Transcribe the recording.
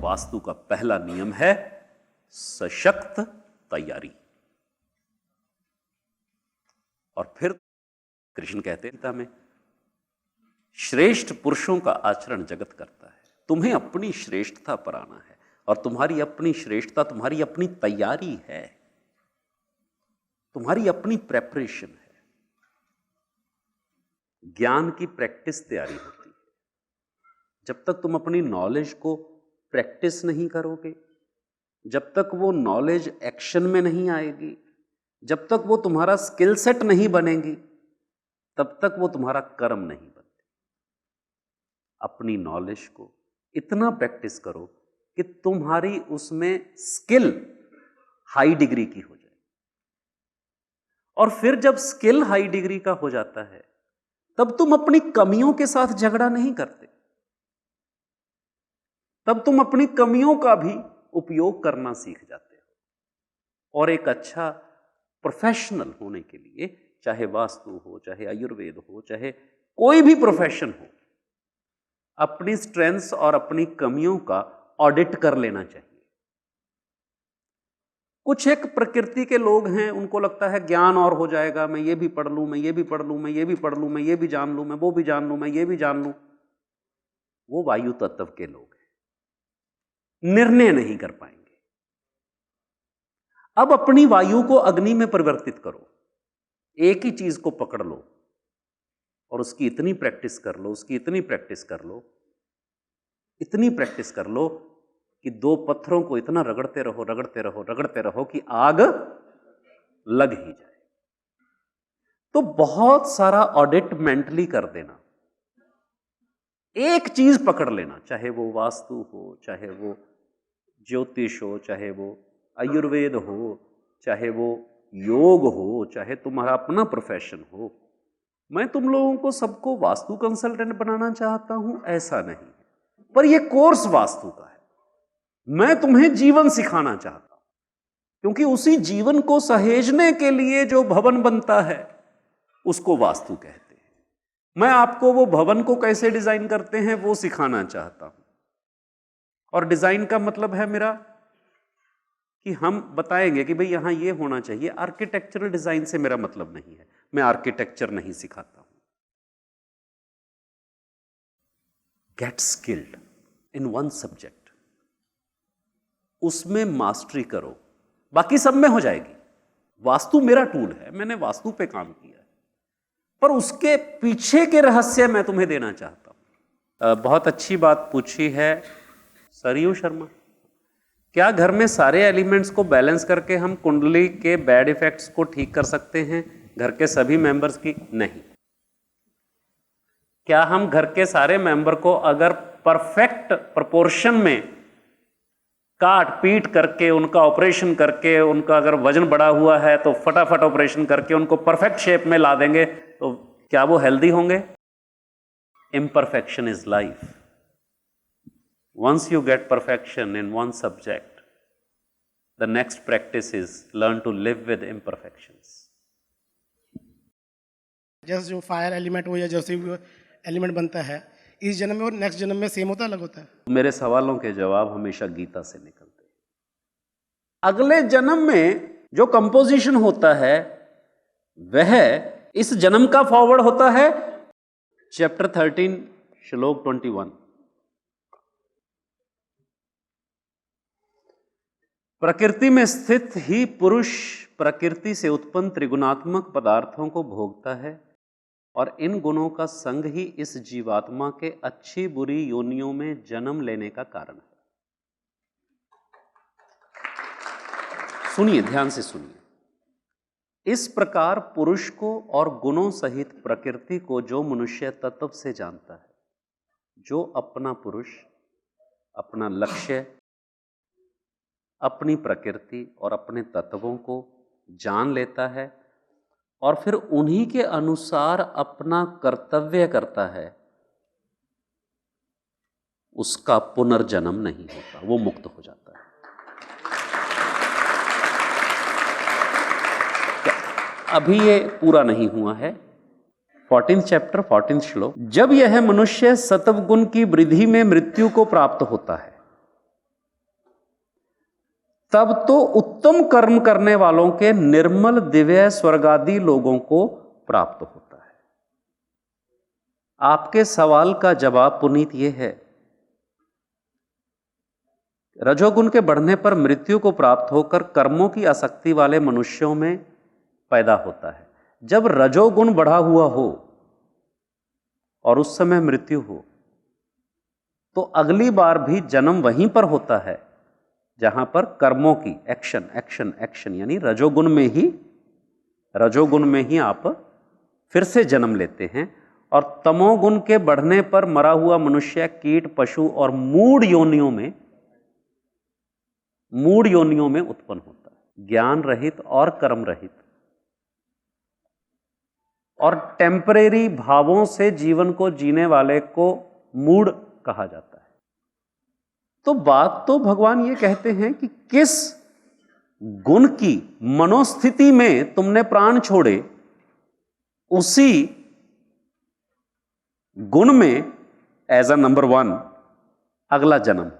वास्तु का पहला नियम है सशक्त तैयारी। और फिर कृष्ण कहते हैं गीता में, श्रेष्ठ पुरुषों का आचरण जगत करता है। तुम्हें अपनी श्रेष्ठता पर आना है, और तुम्हारी अपनी श्रेष्ठता तुम्हारी अपनी तैयारी है, तुम्हारी अपनी प्रेपरेशन है। ज्ञान की प्रैक्टिस तैयारी होती है। जब तक तुम अपनी नॉलेज को प्रैक्टिस नहीं करोगे, जब तक वो नॉलेज एक्शन में नहीं आएगी, जब तक वो तुम्हारा स्किल सेट नहीं बनेगी, तब तक वो तुम्हारा कर्म नहीं बनती। अपनी नॉलेज को इतना प्रैक्टिस करो कि तुम्हारी उसमें स्किल हाई डिग्री की हो जाए। और फिर जब स्किल हाई डिग्री का हो जाता है, तब तुम अपनी कमियों के साथ झगड़ा नहीं करते, तब तुम अपनी कमियों का भी उपयोग करना सीख जाते हो। और एक अच्छा प्रोफेशनल होने के लिए, चाहे वास्तु हो, चाहे आयुर्वेद हो, चाहे कोई भी प्रोफेशन हो, अपनी स्ट्रेंथ्स और अपनी कमियों का ऑडिट कर लेना चाहिए। कुछ एक प्रकृति के लोग हैं, उनको लगता है ज्ञान और हो जाएगा, मैं ये भी पढ़ लूं, मैं ये भी पढ़ लूं, मैं ये भी पढ़ लूं, मैं ये भी जान लूं, मैं वो भी जान लूं, मैं ये भी जान लूं। वो वायु तत्व के लोग हैं, निर्णय नहीं कर पाएंगे। अब अपनी वायु को अग्नि में परिवर्तित करो। एक ही चीज को पकड़ लो और उसकी इतनी प्रैक्टिस कर लो, उसकी इतनी प्रैक्टिस कर लो, इतनी प्रैक्टिस कर लो कि दो पत्थरों को इतना रगड़ते रहो, रगड़ते रहो, रगड़ते रहो कि आग लग ही जाए। तो बहुत सारा ऑडिट मेंटली कर देना। एक चीज पकड़ लेना, चाहे वो वास्तु हो, चाहे वो ज्योतिष हो, चाहे वो आयुर्वेद हो, चाहे वो योग हो, चाहे तुम्हारा अपना प्रोफेशन हो। मैं तुम लोगों को सबको वास्तु कंसल्टेंट बनाना चाहता हूं, ऐसा नहीं, पर यह कोर्स वास्तु का है। मैं तुम्हें जीवन सिखाना चाहता हूं, क्योंकि उसी जीवन को सहेजने के लिए जो भवन बनता है उसको वास्तु कहते हैं। मैं आपको वो भवन को कैसे डिजाइन करते हैं वो सिखाना चाहता हूं। और डिजाइन का मतलब है मेरा कि हम बताएंगे कि भाई यहां ये होना चाहिए। आर्किटेक्चरल डिजाइन से मेरा मतलब नहीं है, मैं आर्किटेक्चर नहीं सिखाता हूं। Get skilled in one subject, उसमें मास्टरी करो, बाकी सब में हो जाएगी। वास्तु मेरा टूल है, मैंने वास्तु पे काम किया है, पर उसके पीछे के रहस्य मैं तुम्हें देना चाहता हूं। बहुत अच्छी बात पूछी है सरयू शर्मा। क्या घर में सारे एलिमेंट्स को बैलेंस करके हम कुंडली के बैड इफेक्ट्स को ठीक कर सकते हैं घर के सभी मेंबर्स की? नहीं। क्या हम घर के सारे मेंबर को अगर परफेक्ट प्रोपोर्शन में काट पीट करके, उनका ऑपरेशन करके, उनका अगर वजन बढ़ा हुआ है तो फटाफट ऑपरेशन करके उनको परफेक्ट शेप में ला देंगे, तो क्या वो हेल्दी होंगे? Imperfection is life. Once you get perfection in one subject, the next practice is learn to live with imperfections. जैसे जो फायर एलिमेंट हो या जैसे एलिमेंट बनता है, इस जन्म में और नेक्स्ट जन्म में सेम होता है, अलग होता है? मेरे सवालों के जवाब हमेशा गीता से निकलते हैं। अगले जन्म में जो कंपोजिशन होता है वह इस जन्म का फॉरवर्ड होता है। चैप्टर 13 श्लोक 21। प्रकृति में स्थित ही पुरुष प्रकृति से उत्पन्न त्रिगुणात्मक पदार्थों को भोगता है, और इन गुणों का संग ही इस जीवात्मा के अच्छी बुरी योनियों में जन्म लेने का कारण है। सुनिए, ध्यान से सुनिए। इस प्रकार पुरुष को और गुणों सहित प्रकृति को जो मनुष्य तत्व से जानता है, जो अपना पुरुष, अपना लक्ष्य, अपनी प्रकृति और अपने तत्वों को जान लेता है और फिर उन्हीं के अनुसार अपना कर्तव्य करता है, उसका पुनर्जन्म नहीं होता, वो मुक्त हो जाता है। अभी ये पूरा नहीं हुआ है। 14 चैप्टर 14 श्लोक। जब यह मनुष्य सत्वगुण की वृद्धि में मृत्यु को प्राप्त होता है, तब तो उत्तम कर्म करने वालों के निर्मल दिव्य स्वर्गादि लोगों को प्राप्त होता है। आपके सवाल का जवाब पुनीत ये है, रजोगुण के बढ़ने पर मृत्यु को प्राप्त होकर कर्मों की आसक्ति वाले मनुष्यों में पैदा होता है। जब रजोगुण बढ़ा हुआ हो और उस समय मृत्यु हो तो अगली बार भी जन्म वहीं पर होता है जहां पर कर्मों की एक्शन एक्शन एक्शन यानी रजोगुण में ही आप फिर से जन्म लेते हैं। और तमोगुण के बढ़ने पर मरा हुआ मनुष्य कीट पशु और मूढ़ योनियों में उत्पन्न होता है, ज्ञान रहित और कर्म रहित और टेम्परेरी भावों से जीवन को जीने वाले को मूढ़ कहा जाता है। तो बात तो भगवान ये कहते हैं कि किस गुण की मनोस्थिति में तुमने प्राण छोड़े, उसी गुण में एज अ नंबर 1 अगला जन्म।